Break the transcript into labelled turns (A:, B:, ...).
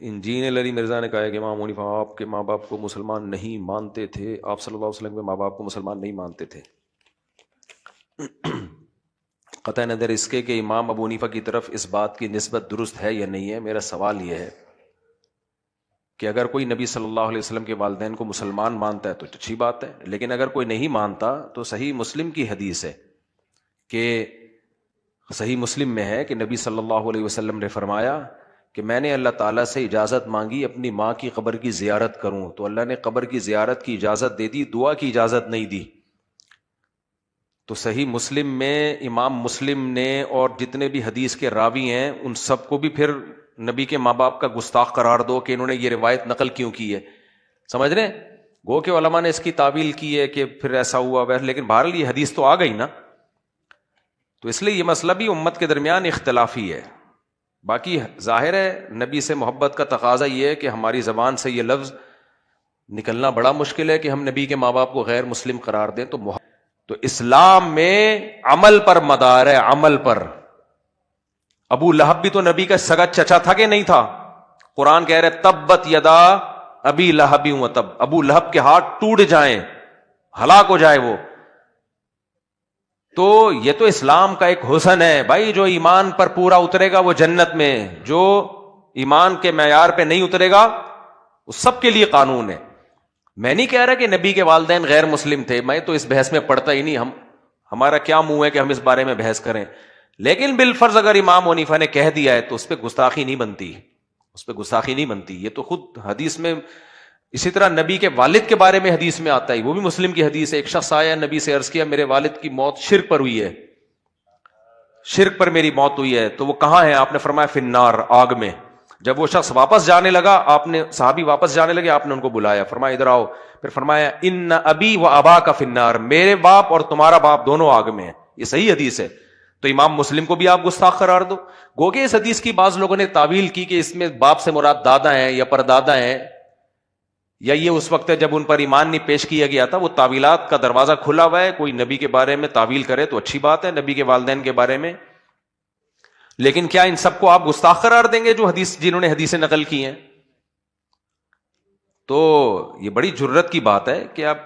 A: Engineer علی مرزا نے کہا ہے کہ امام حنیفہ آپ کے ماں باپ کو مسلمان نہیں مانتے تھے، آپ صلی اللہ علیہ وسلم کے ماں باپ کو مسلمان نہیں مانتے تھے۔ قطع نظر اس کے کہ امام ابو حنیفہ کی طرف اس بات کی نسبت درست ہے یا نہیں ہے، میرا سوال یہ ہے کہ اگر کوئی نبی صلی اللہ علیہ وسلم کے والدین کو مسلمان مانتا ہے تو اچھی بات ہے، لیکن اگر کوئی نہیں مانتا تو صحیح مسلم کی حدیث ہے کہ صحیح مسلم میں ہے کہ نبی صلی اللہ علیہ وسلم نے فرمایا کہ میں نے اللہ تعالیٰ سے اجازت مانگی اپنی ماں کی قبر کی زیارت کروں تو اللہ نے قبر کی زیارت کی اجازت دے دی، دعا کی اجازت نہیں دی۔ تو صحیح مسلم میں امام مسلم نے اور جتنے بھی حدیث کے راوی ہیں ان سب کو بھی پھر نبی کے ماں باپ کا گستاخ قرار دو کہ انہوں نے یہ روایت نقل کیوں کی ہے، سمجھ رہے ہیں؟ گو کہ علماء نے اس کی تعویل کی ہے کہ پھر ایسا ہوا ویسا، لیکن بہرحال یہ حدیث تو آ گئی نا، تو اس لیے یہ مسئلہ بھی امت کے درمیان اختلافی ہے۔ باقی ظاہر ہے نبی سے محبت کا تقاضا یہ ہے کہ ہماری زبان سے یہ لفظ نکلنا بڑا مشکل ہے کہ ہم نبی کے ماں باپ کو غیر مسلم قرار دیں، تو اسلام میں عمل پر مدار ہے، عمل پر۔ ابو لہب بھی تو نبی کا سگا چچا تھا کہ نہیں تھا؟ قرآن کہہ رہے تبت یدا ابی لہب وتب، ابو لہب کے ہاتھ ٹوٹ جائیں، ہلاک ہو جائے وہ۔ تو یہ تو اسلام کا ایک حسن ہے بھائی، جو ایمان پر پورا اترے گا وہ جنت میں، جو ایمان کے معیار پہ نہیں اترے گا وہ سب کے لیے قانون ہے۔ میں نہیں کہہ رہا کہ نبی کے والدین غیر مسلم تھے، میں تو اس بحث میں پڑھتا ہی نہیں، ہمارا کیا منہ ہے کہ ہم اس بارے میں بحث کریں، لیکن بالفرض اگر امام حنیفہ نے کہہ دیا ہے تو اس پہ گستاخی نہیں بنتی، اس پہ گستاخی نہیں بنتی۔ یہ تو خود حدیث میں، اسی طرح نبی کے والد کے بارے میں حدیث میں آتا ہے، وہ بھی مسلم کی حدیث ہے۔ ایک شخص آیا نبی سے عرض کیا میرے والد کی موت شرک پر ہوئی ہے، شرک پر میری موت ہوئی ہے، تو وہ کہاں ہے؟ آپ نے فرمایا فی النار، آگ میں۔ جب وہ شخص واپس جانے لگا، آپ نے صحابی واپس جانے لگے، آپ نے ان کو بلایا، فرمایا ادھر آؤ، پھر فرمایا ان ابی و ابا کا فی النار، میرے باپ اور تمہارا باپ دونوں آگ میں ہیں۔ یہ صحیح حدیث ہے، تو امام مسلم کو بھی آپ گستاخ قرار دو۔ گو کہ اس حدیث کی بعض لوگوں نے تعویل کی کہ اس میں باپ سے مراد دادا ہیں یا پردادا ہیں، یا یہ اس وقت ہے جب ان پر ایمان نہیں پیش کیا گیا تھا۔ وہ تعویلات کا دروازہ کھلا ہوا ہے، کوئی نبی کے بارے میں تعویل کرے تو اچھی بات ہے، نبی کے والدین کے بارے میں، لیکن کیا ان سب کو آپ گستاخ قرار دیں گے جو جنہوں نے حدیثیں نقل کی ہیں؟ تو یہ بڑی جرت کی بات ہے کہ آپ